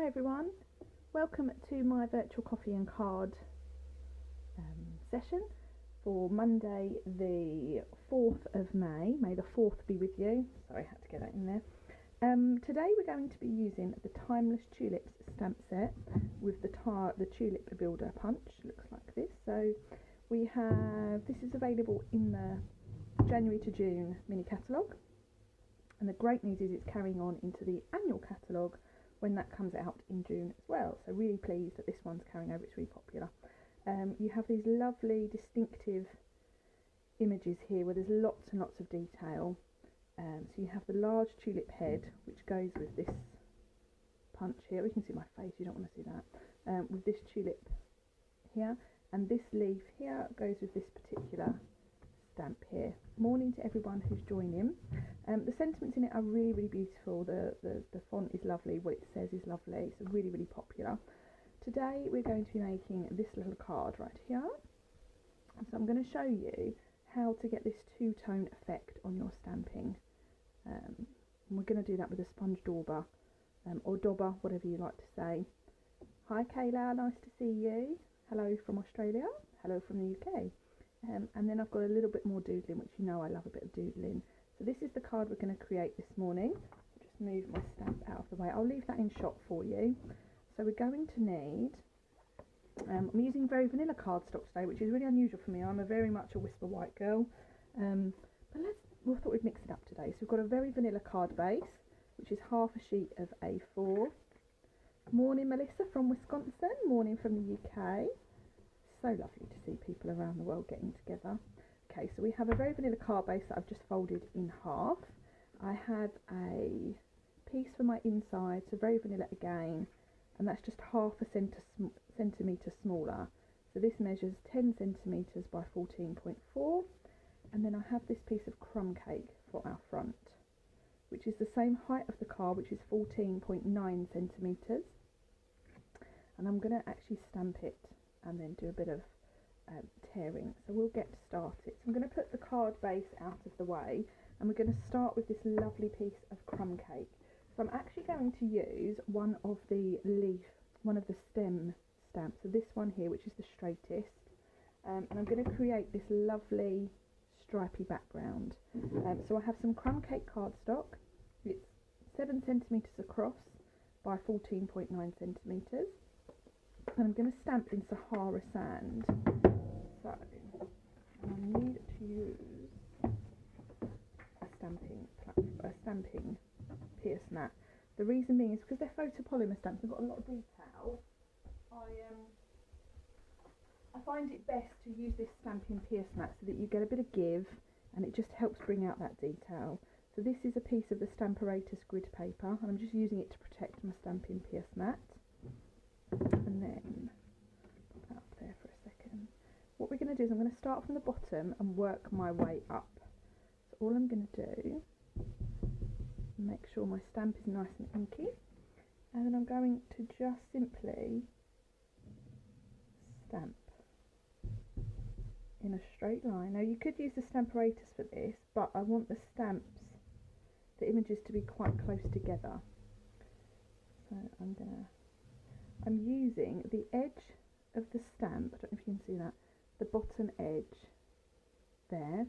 Hi everyone, welcome to my virtual coffee and card session for Monday the 4th of May. May the 4th be with you. Sorry, I had to get that in there. Today we're going to be using the Timeless Tulips stamp set with the Tulip Builder punch. Looks like this. So we have, this is available in the January to June mini catalogue, and the great news is it's carrying on into the annual catalogue when that comes out in June as well. So really pleased that this one's carrying over. It's really popular. You have these lovely distinctive images here where there's lots and lots of detail. So you have the large tulip head which goes with this punch here. We can see my face, you don't want to see that. With this tulip here, and this leaf here goes with this particular stamp here. Morning to everyone who's joining. The sentiments in it are really, really beautiful. The font is lovely, what it says is lovely, so really, really popular. Today we're going to be making this little card right here. So I'm going to show you how to get this two-tone effect on your stamping. And we're going to do that with a sponge dauber, or dauber, whatever you like to say. Hi Kayla, nice to see you. Hello from Australia, hello from the UK. And then I've got a little bit more doodling, which you know I love a bit of doodling. So this is the card we're going to create this morning. Just move my stamp out of the way. I'll leave that in shot for you. So we're going to need, I'm using very vanilla cardstock today, which is really unusual for me. I'm very much a Whisper White girl. But we thought we'd mix it up today. So we've got a very vanilla card base, which is half a sheet of A4. Morning Melissa from Wisconsin, morning from the UK. So lovely to see people around the world getting together. Okay, so we have a very vanilla card base that I've just folded in half. I have a piece for my inside, so very vanilla again, and that's just half a centimetre smaller. So this measures 10 centimetres by 14.4, and then I have this piece of crumb cake for our front, which is the same height of the card, which is 14.9 centimetres, and I'm going to actually stamp it and then do a bit of tearing. So we'll get started. So I'm going to put the card base out of the way, and we're going to start with this lovely piece of crumb cake. So I'm actually going to use one of the stem stamps, so this one here, which is the straightest, and I'm going to create this lovely stripy background. So I have some crumb cake cardstock. It's 7 centimetres across by 14.9 centimetres. And I'm going to stamp in Sahara sand. So I need to use a stamping pierce mat. The reason being is because they're photopolymer stamps, they've got a lot of detail. I find it best to use this stamping pierce mat so that you get a bit of give, and it just helps bring out that detail. So this is a piece of the Stamparatus grid paper, and I'm just using it to protect my stamping pierce mat. And then pop that up there for a second. What we're going to do is I'm going to start from the bottom and work my way up. So all I'm going to do, make sure my stamp is nice and inky, and then I'm going to just simply stamp in a straight line. Now you could use the Stamparatus for this, but I want the images to be quite close together. So I'm using the edge of the stamp, I don't know if you can see that, the bottom edge there,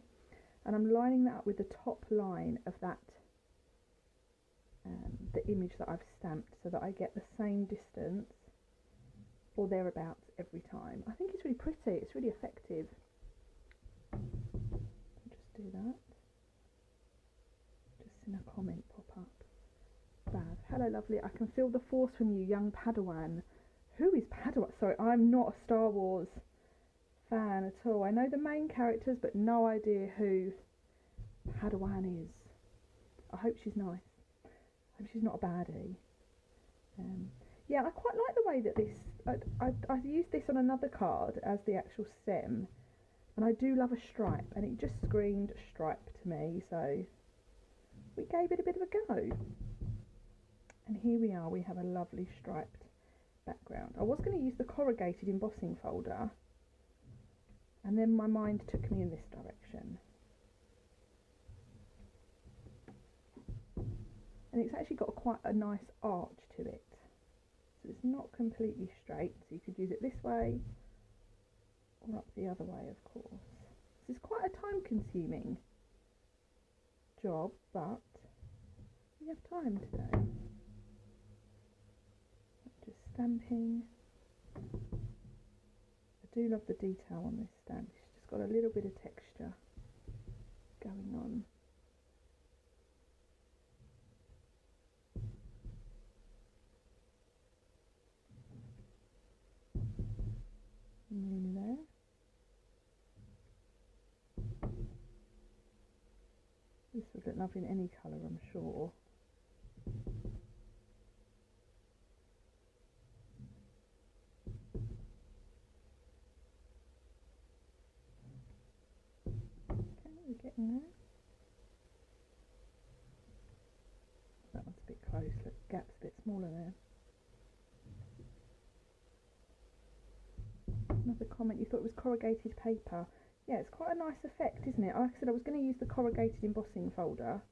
and I'm lining that up with the top line of that, the image that I've stamped, so that I get the same distance or thereabouts every time. I think it's really pretty, it's really effective. Just do that. Just seen a comment pop up. Bad. Hello lovely, I can feel the force from you, young Padawan. Who is Padawan? Sorry, I'm not a Star Wars fan at all. I know the main characters, but no idea who Padawan is. I hope she's nice. I hope she's not a baddie. Yeah, I quite like the way that this, I've used this on another card as the actual stem, and I do love a stripe, and it just screamed stripe to me, so we gave it a bit of a go. And here we are, we have a lovely striped background. I was going to use the corrugated embossing folder, and then my mind took me in this direction. And it's actually got quite a nice arch to it. So it's not completely straight, so you could use it this way or up the other way, of course. This is quite a time consuming job, but we have time today. Just stamping. I do love the detail on this stamp. It's just got a little bit of texture going on. Nearly there. This would look lovely in any colour, I'm sure. Okay, we're getting there. That one's a bit close, look, gap's a bit smaller there. Another comment, you thought it was corrugated paper. Yeah, it's quite a nice effect, isn't it? Like I said, I was going to use the corrugated embossing folder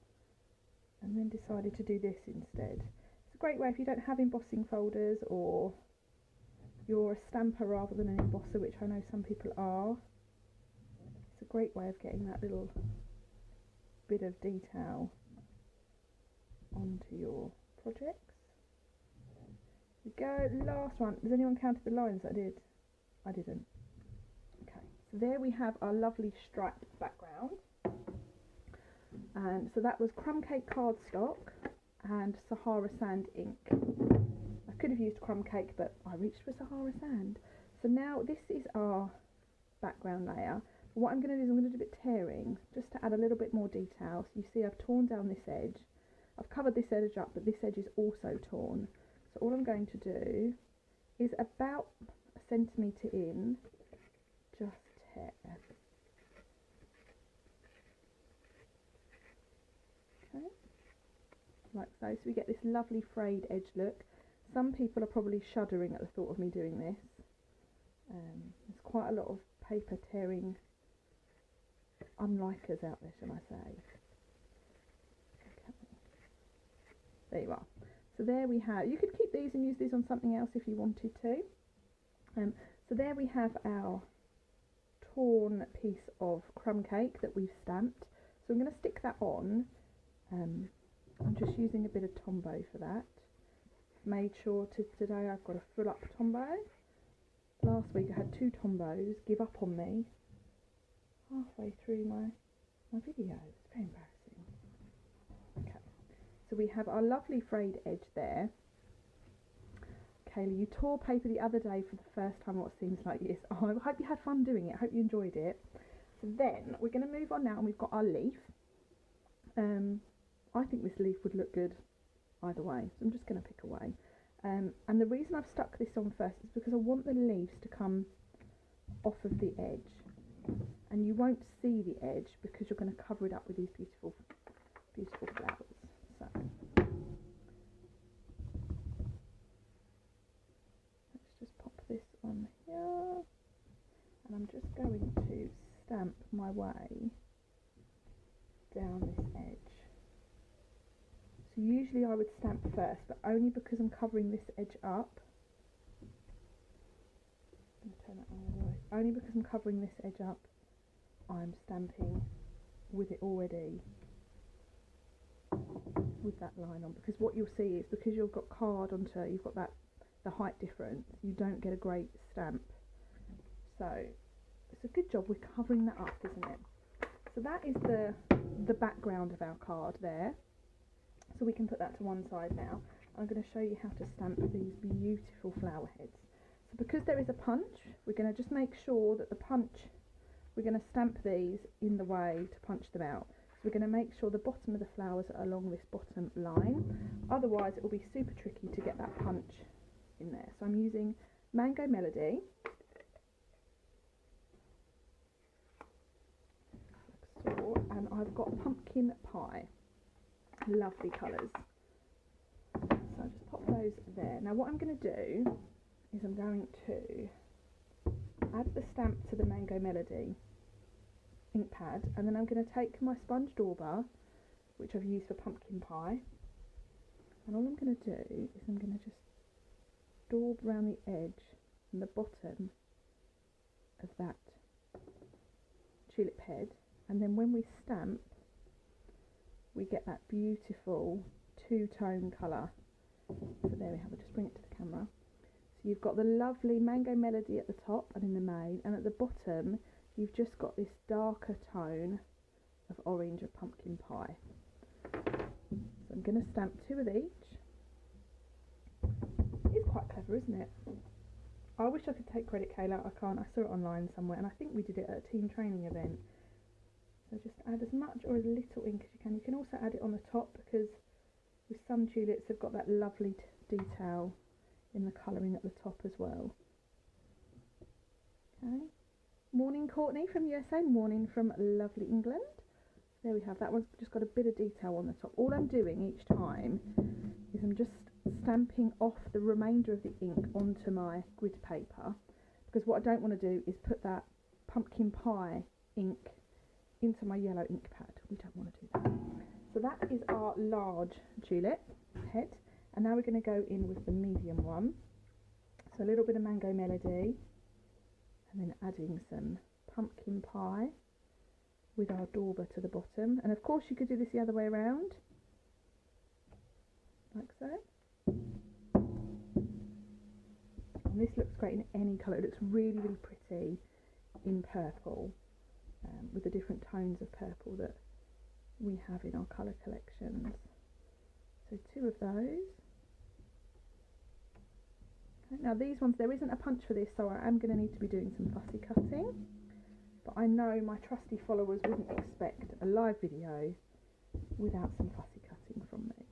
and then decided to do this instead. It's a great way if you don't have embossing folders, or you're a stamper rather than an embosser, which I know some people are. It's a great way of getting that little bit of detail onto your projects. Here we go, last one. Has anyone counted the lines that I did? I didn't. Okay, so there we have our lovely striped background. And so that was crumb cake cardstock and Sahara sand ink. I could have used crumb cake, but I reached for Sahara sand. So now this is our background layer. What I'm going to do is I'm going to do a bit of tearing just to add a little bit more detail. So you see I've torn down this edge. I've covered this edge up, but this edge is also torn. So all I'm going to do is about a centimetre in, just tear. Okay, like so. So we get this lovely frayed edge look. Some people are probably shuddering at the thought of me doing this. There's quite a lot of paper tearing unlikers out there, shall I say. Okay. There you are. So there we have, you could keep these and use these on something else if you wanted to. So there we have our torn piece of crumb cake that we've stamped. So I'm going to stick that on. I'm just using a bit of Tombow for that. Made sure today I've got a full up Tombow. Last week I had 2 Tombows give up on me halfway through my video. It's very embarrassing. Okay, so we have our lovely frayed edge there. Kaylee, you tore paper the other day for the first time what seems like years. Oh, I hope you had fun doing it. I hope you enjoyed it. So then we're going to move on now, and we've got our leaf. I think this leaf would look good either way, so I'm just going to pick away. And the reason I've stuck this on first is because I want the leaves to come off of the edge, and you won't see the edge because you're going to cover it up with these beautiful, beautiful flowers. So let's just pop this on here, and I'm just going to stamp my way down this edge. So usually I would stamp first, but only because I'm covering this edge up. I'm going to turn that on the other way. Only because I'm covering this edge up, I'm stamping with it already with that line on. Because what you'll see is because you've got card onto, you've got that the height difference, you don't get a great stamp. So it's a good job we're covering that up, isn't it? So that is the background of our card there. So we can put that to one side now. I'm going to show you how to stamp these beautiful flower heads. So because there is a punch, we're going to just make sure that the punch, we're going to stamp these in the way to punch them out. So we're going to make sure the bottom of the flowers are along this bottom line. Otherwise it will be super tricky to get that punch in there. So I'm using Mango Melody. And I've got Pumpkin Pie. Lovely colours. So I'll just pop those there. Now what I'm going to do is I'm going to add the stamp to the Mango Melody ink pad, and then I'm going to take my sponge dauber, which I've used for Pumpkin Pie, and all I'm going to do is I'm going to just daub around the edge and the bottom of that tulip head, and then when we stamp we get that beautiful two-tone colour. So there we have, I'll just bring it to the camera. So you've got the lovely Mango Melody at the top and in the main, and at the bottom you've just got this darker tone of orange of pumpkin pie. So I'm going to stamp 2 of each. It's quite clever, isn't it? I wish I could take credit, Kayla. I can't. I saw it online somewhere, and I think we did it at a team training event. So just add as much or as little ink as you can. You can also add it on the top, because with some tulips they've got that lovely detail in the colouring at the top as well. Okay. Morning, Courtney from USA. Morning from lovely England. There we have, that one's just got a bit of detail on the top. All I'm doing each time is I'm just stamping off the remainder of the ink onto my grid paper, because what I don't want to do is put that pumpkin pie ink into my yellow ink pad. We don't want to do that. So that is our large tulip head, and now we're going to go in with the medium one. So a little bit of Mango Melody, and then adding some pumpkin pie with our dauber to the bottom. And of course you could do this the other way around, like so. And this looks great in any colour. It looks really, really pretty in purple, with the different tones of purple that we have in our colour collections. So 2 of those. Okay, now these ones, there isn't a punch for this, so I am going to need to be doing some fussy cutting. But I know my trusty followers wouldn't expect a live video without some fussy cutting from me.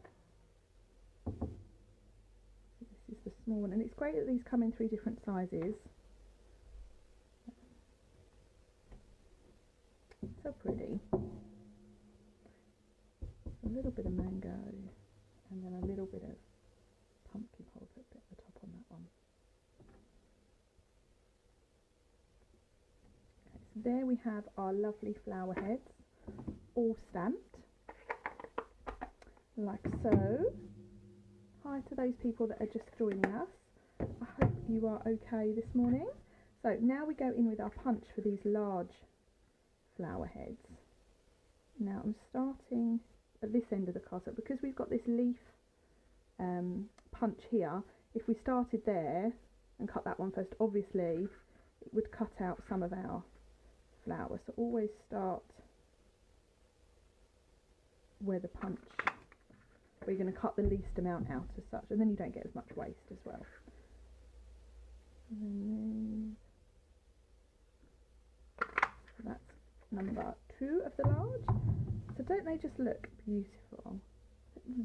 This is the small one, and it's great that these come in 3 different sizes. So pretty. A little bit of mango, and then a little bit of pumpkin. I'll put a bit at the top on that one. Okay, so there we have our lovely flower heads, all stamped, like so. Hi to those people that are just joining us. I hope you are okay this morning. So now we go in with our punch for these large flower heads. Now I'm starting at this end of the card, so because we've got this leaf punch here, if we started there and cut that one first, obviously it would cut out some of our flower. So always start where the punch, where you're going to cut the least amount out as such, and then you don't get as much waste as well. And then so that's number 2 of the large. So don't they just look beautiful?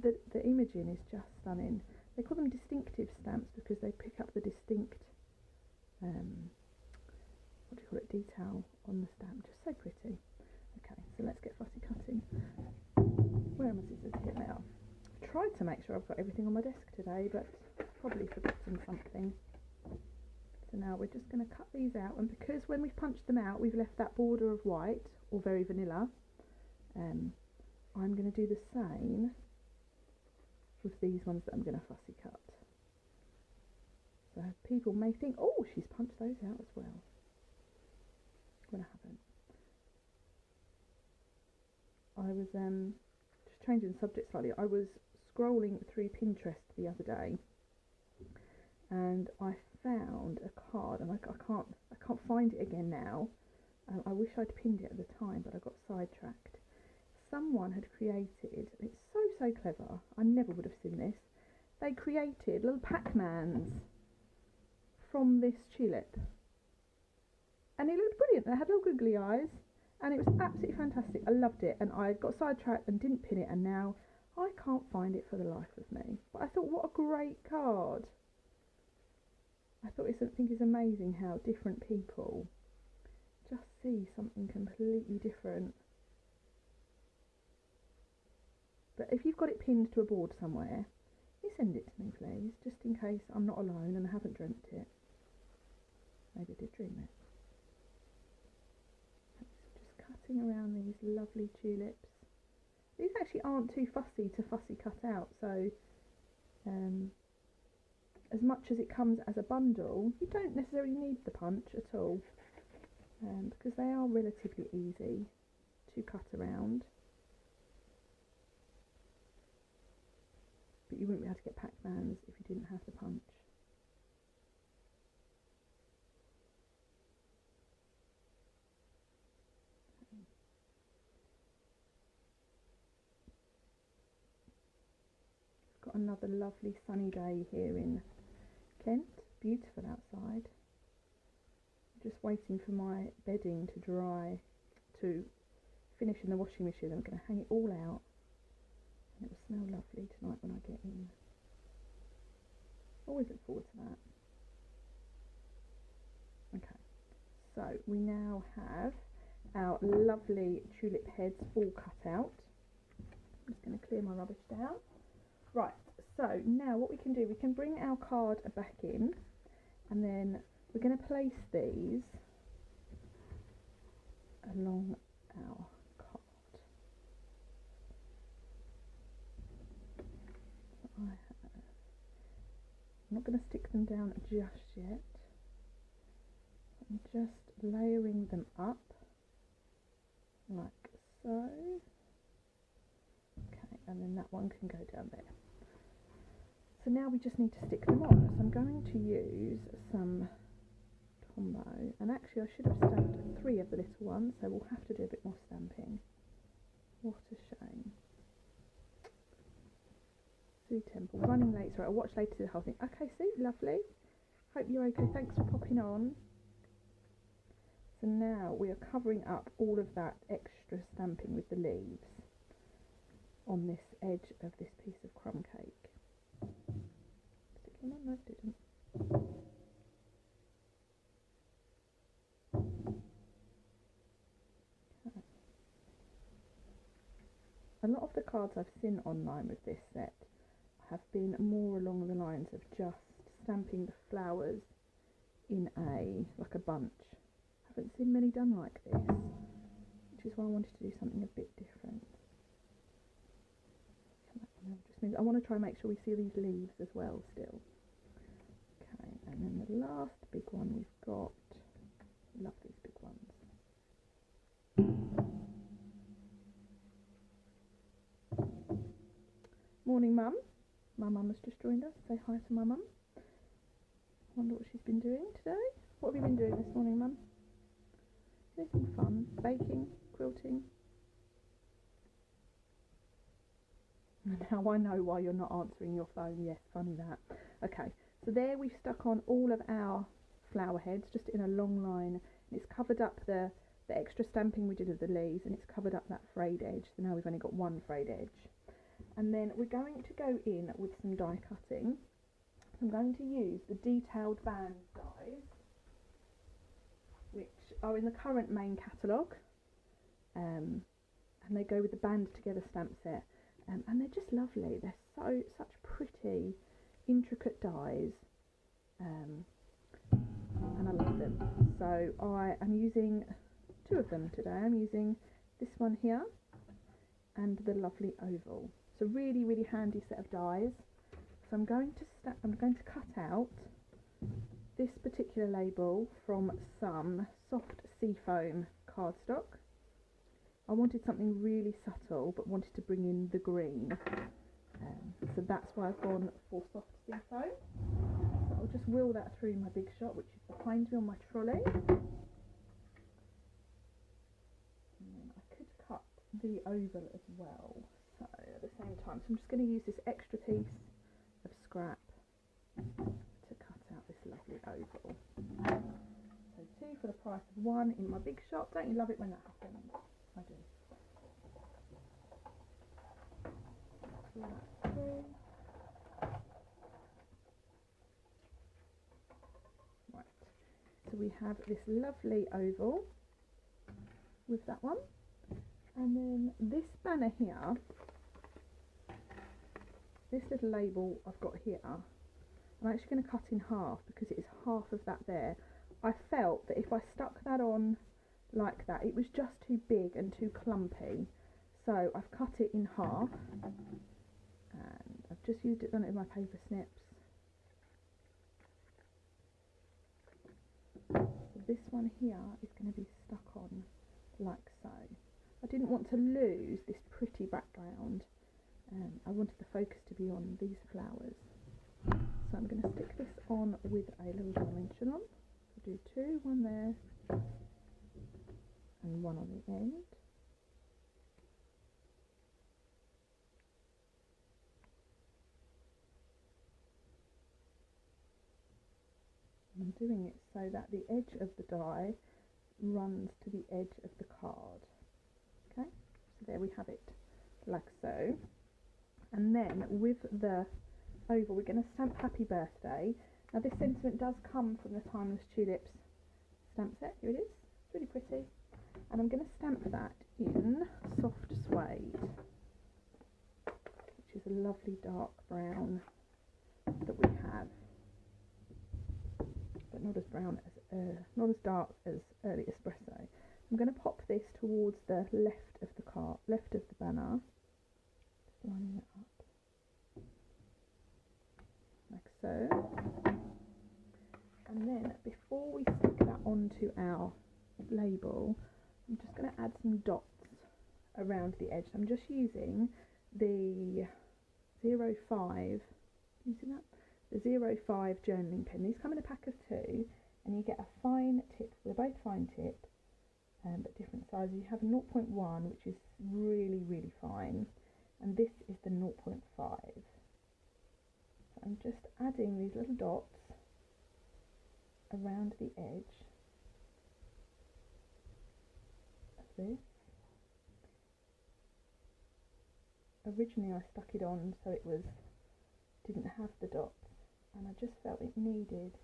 The imaging is just stunning. They call them distinctive stamps because they pick up the distinct, what do you call it, detail on the stamp. Just so pretty. Okay, so let's get fussy cutting. Where are my scissors? Here they are. I've tried to make sure I've got everything on my desk today, but I've probably forgotten something. So now we're just going to cut these out, and because when we've punched them out we've left that border of white or very vanilla, I'm going to do the same with these ones that I'm going to fussy cut. So people may think, oh, she's punched those out as well, when I haven't. I was just changing the subject slightly. I was scrolling through Pinterest the other day, and I found a card, and I can't find it again now. I wish I'd pinned it at the time, but I got sidetracked. Someone had created, and it's so clever, I never would have seen this, they created little Pac-Mans from this tulip, and it looked brilliant. They had little googly eyes, and it was absolutely fantastic. I loved it, and I got sidetracked and didn't pin it, and now I can't find it for the life of me. But I thought, what a great card. I think it's amazing how different people just see something completely different. But if you've got it pinned to a board somewhere, you send it to me, please, just in case I'm not alone and I haven't dreamt it. Maybe I did dream it. Just cutting around these lovely tulips. These actually aren't too fussy to fussy cut out, so as much as it comes as a bundle, you don't necessarily need the punch at all, because they are relatively easy to cut around. But you wouldn't be able to get Pac-Mans if you didn't have the punch. Got another lovely sunny day here in Kent. Beautiful outside. Just waiting for my bedding to dry, to finish in the washing machine. I'm going to hang it all out, and it will smell lovely tonight when I get in. Always look forward to that. Okay, so we now have our lovely tulip heads all cut out. I'm just going to clear my rubbish down. Right, so now what we can do, we can bring our card back in, and then we're going to place these along our card. I'm not going to stick them down just yet. I'm just layering them up like so. Okay, and then that one can go down there. So now we just need to stick them on. So I'm going to use some Tombow, and actually I should have stamped 3 of the little ones, so we'll have to do a bit more stamping. What a shame. Sue Temple, running late, sorry, I'll watch later the whole thing. Okay, Sue, lovely. Hope you're okay, thanks for popping on. So now we are covering up all of that extra stamping with the leaves on this edge of this piece of crumb cake. Stick them on? No, it didn't. Okay. A lot of the cards I've seen online with this set have been more along the lines of just stamping the flowers in like a bunch. I haven't seen many done like this, which is why I wanted to do something a bit different. I want to try and make sure we see these leaves as well still. Okay, and then the last big one we've got. Love these big ones. Morning, Mum. My mum has just joined us. Say hi to my mum. Wonder what she's been doing today. What have you been doing this morning, Mum? Anything fun? Baking? Quilting? Now I know why you're not answering your phone. Yes, funny that. Okay, so there we've stuck on all of our flower heads just in a long line. And it's covered up the extra stamping we did of the leaves, and it's covered up that frayed edge. So now we've only got one frayed edge. And then we're going to go in with some die cutting. I'm going to use the detailed band dies, which are in the current main catalogue, and they go with the band together stamp set. And they're just lovely. They're such pretty, intricate dies, and I love them. So I am using 2 of them today. I'm using this one here and the lovely oval. It's a really, really handy set of dies. So I'm going to cut out this particular label from some soft seafoam cardstock. I wanted something really subtle, but wanted to bring in the green, so that's why I've gone for soft seafoam. So I'll just wheel that through my big shot, which is behind me on my trolley. And then I could cut the oval as well, so at the same time. So I'm just going to use this extra piece of scrap to cut out this lovely oval. So 2 for the price of 1 in my big shot. Don't you love it when that happens? I do. Right, so we have this lovely oval with that one, and then this banner here, this little label I've got here, I'm actually going to cut in half because it is half of that there. I felt that if I stuck that on like that, it was just too big and too clumpy, so I've cut it in half, and I've just used it on it with my paper snips So this one here is going to be stuck on like so. I didn't want to lose this pretty background. I wanted the focus to be on these flowers. So I'm going to stick this on with a little dimension on. So do two, one there and one on the end. I'm doing it so that the edge of the die runs to the edge of the card. Okay, so there we have it, like so. And then with the oval, we're going to stamp Happy Birthday. Now this sentiment does come from the Timeless Tulips stamp set. Here it is. It's really pretty. And I'm going to stamp that in soft suede, which is a lovely dark brown that we have, but not as brown as not as dark as early espresso. I'm going to pop this towards the left of the card, left of the banner, just lining it up like so. And then before we stick that onto our label, I'm just going to add some dots around the edge. I'm just using the 05, you see that? The 05 journaling pen. These come in a pack of 2, and you get a fine tip. They're both fine tip, but different sizes. You have a 0.1, which is really, really fine, and this is the 0.5. So I'm just adding these little dots around the edge of this. Originally I stuck it on so it didn't have the dots, and I just felt it needed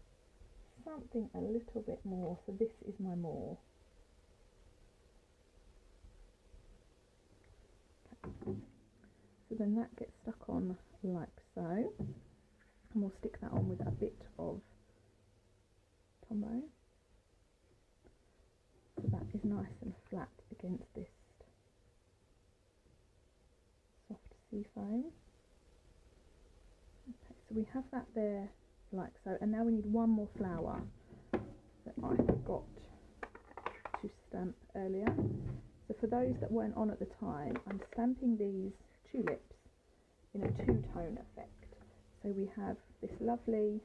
something a little bit more, so this is my more. Okay. So then that gets stuck on like so, and we'll stick that on with a bit of Tombow, so that is nice and flat against this soft sea foam. Okay, so we have that there like so, and now we need one more flower that I forgot to stamp earlier. So for those that weren't on at the time, I'm stamping these tulips in a two-tone effect. So we have this lovely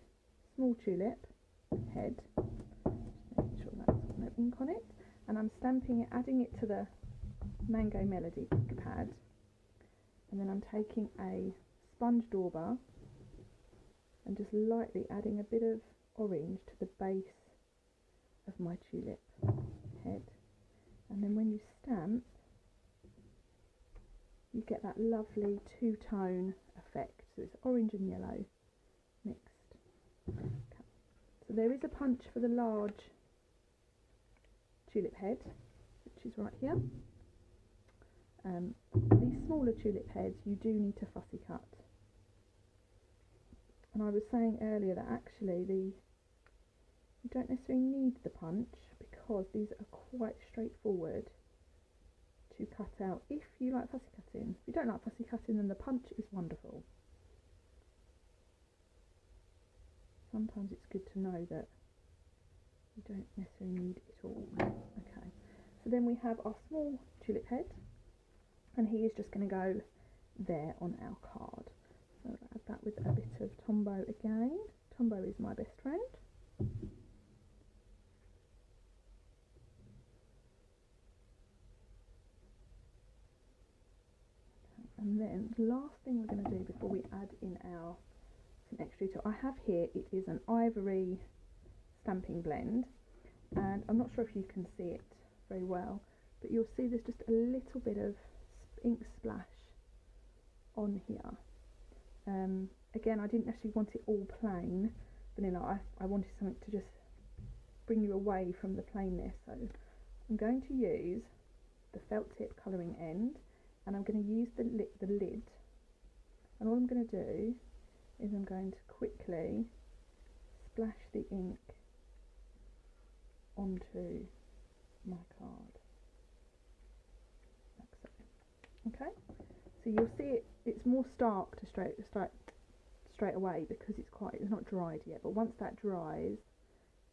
small tulip head, just making sure that's got no ink on it, and I'm stamping it, adding it to the Mango Melody ink pad, and then I'm taking a sponge dauber and just lightly adding a bit of orange to the base of my tulip head. And then when you stamp, you get that lovely two-tone effect. So it's orange and yellow mixed. Okay. So there is a punch for the large tulip head, which is right here. These smaller tulip heads you do need to fussy cut. And I was saying earlier that actually you don't necessarily need the punch, because these are quite straightforward to cut out if you like fussy cutting. If you don't like fussy cutting, then the punch is wonderful. Sometimes it's good to know that you don't necessarily need it all. Okay, so then we have our small tulip head, and he is just going to go there on our card. So I'll add that with a bit of Tombow again. Tombow is my best friend. And then the last thing we're going to do before we add in some extra detail, I have here, it is an ivory stamping blend, and I'm not sure if you can see it very well, but you'll see there's just a little bit of ink splash on here. Again, I didn't actually want it all plain vanilla. I wanted something to just bring you away from the plainness, so I'm going to use the felt tip colouring end, and I'm going to use the lid, and all I'm going to do is I'm going to quickly splash the ink onto my card, like so. Okay, so you'll see it's more stark to straight away because it's not dried yet, but once that dries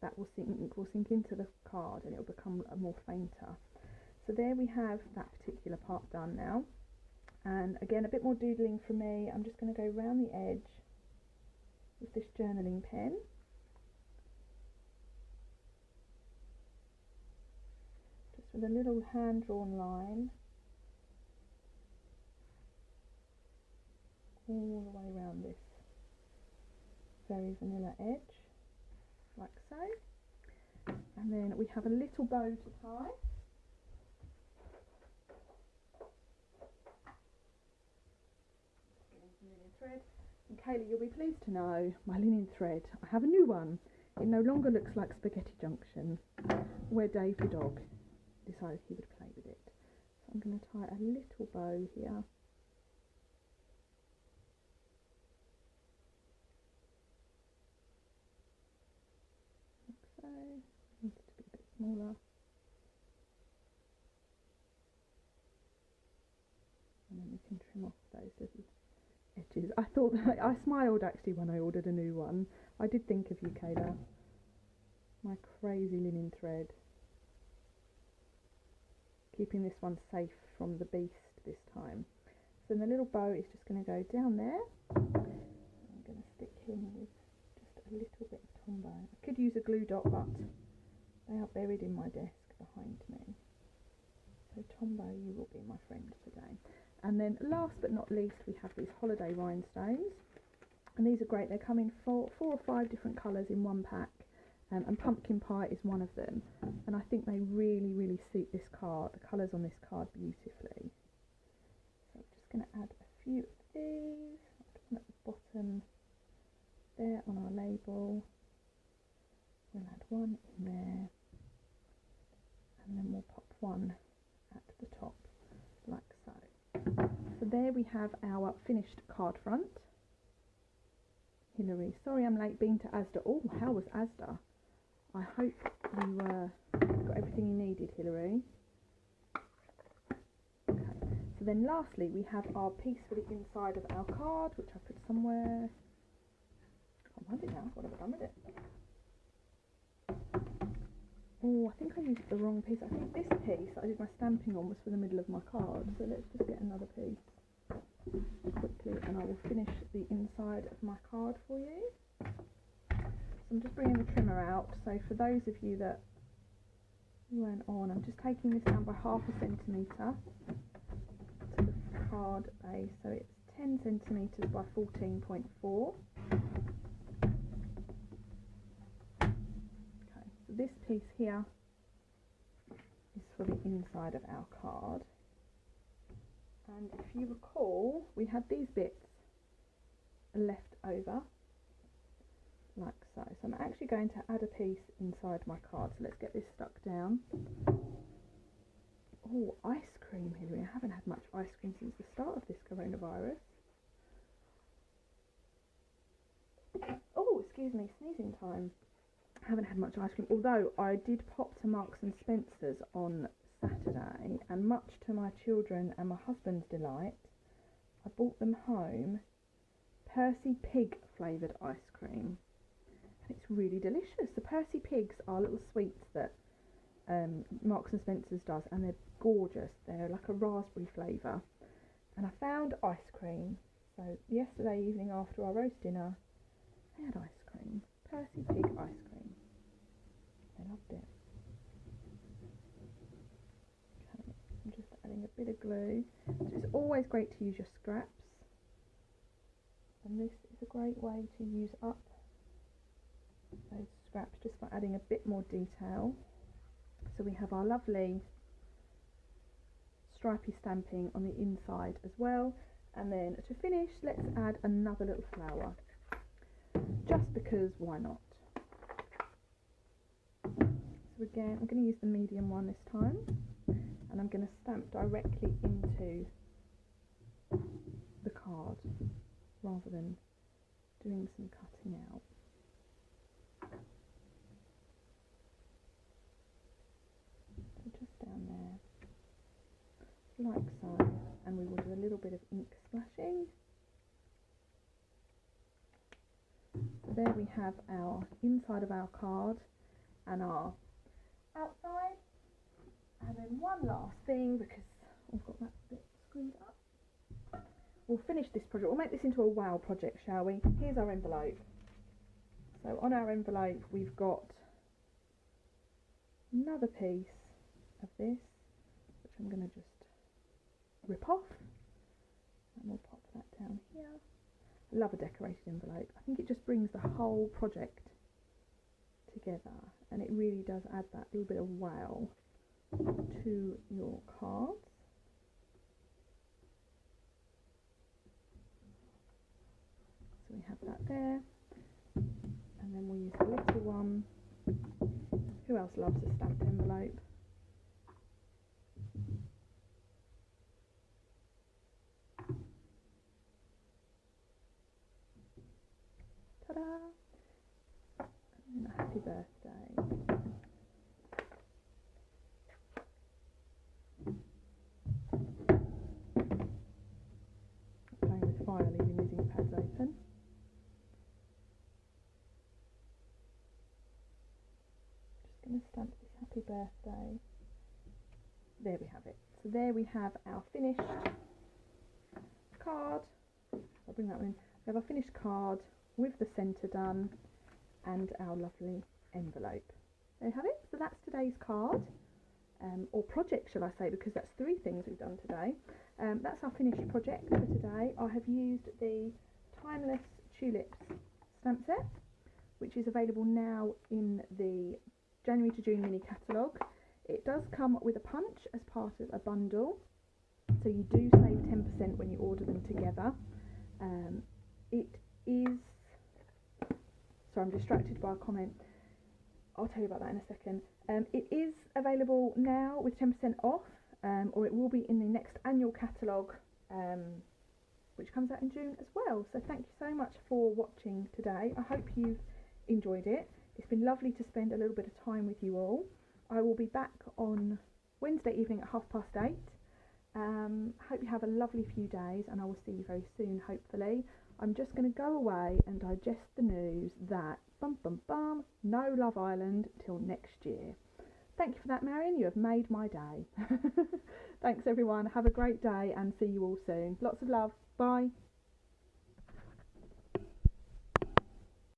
that will sink into the card and it will become more fainter. So there we have that particular part done now. And again, a bit more doodling from me. I'm just going to go round the edge with this journaling pen. Just with a little hand-drawn line all the way around this very vanilla edge, like so. And then we have a little bow to tie. Thread. And Kaylee, you'll be pleased to know my linen thread, I have a new one. It no longer looks like Spaghetti Junction, where Dave the dog decided he would play with it. So I'm going to tie a little bow here. Like so. Needs to be a bit smaller. And then we can trim off those little edges. I thought that I smiled actually when I ordered a new one. I did think of you, Kayla. My crazy linen thread. Keeping this one safe from the beast this time. So the little bow is just going to go down there. I'm going to stick in with just a little bit of tombow. I could use a glue dot, but they are buried in my desk behind me. So tombow, you will be my friend today. And then last but not least, we have these holiday rhinestones, and these are great. They come in four or five different colours in one pack, and pumpkin pie is one of them. And I think they really suit this card, the colours on this card, beautifully. So I'm just going to add a few of these, one at the bottom there on our label. We'll add one in there, and then we'll pop one at the top, like so. So there we have our finished card front. Hilary, sorry I'm late being to Asda. Oh, how was Asda? I hope you got everything you needed, Hilary. Okay, so then lastly we have our piece for the inside of our card, which I put somewhere. I can't find it now. What have I done with it? Oh, I think I used the wrong piece. I think this piece that I did my stamping on was for the middle of my card. So let's just get another piece quickly and I will finish the inside of my card for you. So I'm just bringing the trimmer out. So for those of you that weren't on, I'm just taking this down by 0.5 centimetre to the card base. So it's 10 centimetres by 14.4. This piece here is for the inside of our card, and if you recall, we had these bits left over like so. So I'm actually going to add a piece inside my card, so let's get this stuck down. Oh, ice cream, Hilary. I haven't had much ice cream since the start of this coronavirus. Oh, excuse me, sneezing time. I haven't had much ice cream, although I did pop to Marks and Spencer's on Saturday, and much to my children and my husband's delight, I brought them home Percy Pig flavoured ice cream, and it's really delicious. The Percy Pigs are little sweets that Marks and Spencer's does, and they're gorgeous. They're like a raspberry flavour, and I found ice cream, so yesterday evening after our roast dinner I had ice cream. Percy Pig ice cream. I loved it. Okay, I'm just adding a bit of glue. So it's always great to use your scraps, and this is a great way to use up those scraps just by adding a bit more detail. So we have our lovely stripy stamping on the inside as well, and then to finish, let's add another little flower. Just because, why not? So again, I'm going to use the medium one this time, and I'm going to stamp directly into the card rather than doing some cutting out. So just down there, like so, and we will do a little bit of ink splashing. So there we have our inside of our card, and our outside. And then one last thing, because I've got that bit screwed up. We'll finish this project. We'll make this into a wow project, shall we? Here's our envelope. So on our envelope we've got another piece of this, which I'm going to just rip off, and we'll pop that down here. I love a decorated envelope. I think it just brings the whole project together, and it really does add that little bit of wow to your cards. So we have that there, and then we'll use the little one. Who else loves a stamped envelope? Ta-da! And a happy birthday. Playing with fire, leaving using pads open. Just going to stamp this happy birthday. There we have it. So there we have our finished card. I'll bring that one in. We have our finished card with the centre done and our lovely envelope. There you have it. So that's today's card, or project shall I say, because that's 3 things we've done today. That's our finished project for today. I have used the Timeless Tulips stamp set, which is available now in the January to June mini catalogue. It does come with a punch as part of a bundle, so you do save 10% when you order them together. It is, sorry, I'm distracted by a comment. I'll tell you about that in a second. It is available now with 10% off, or it will be in the next annual catalogue, which comes out in June as well. So thank you so much for watching today. I hope you've enjoyed it. It's been lovely to spend a little bit of time with you all. I will be back on Wednesday evening at 8:30. Hope you have a lovely few days, and I will see you very soon, hopefully. I'm just going to go away and digest the news that, no Love Island till next year. Thank you for that, Marion. You have made my day. Thanks, everyone. Have a great day and see you all soon. Lots of love. Bye.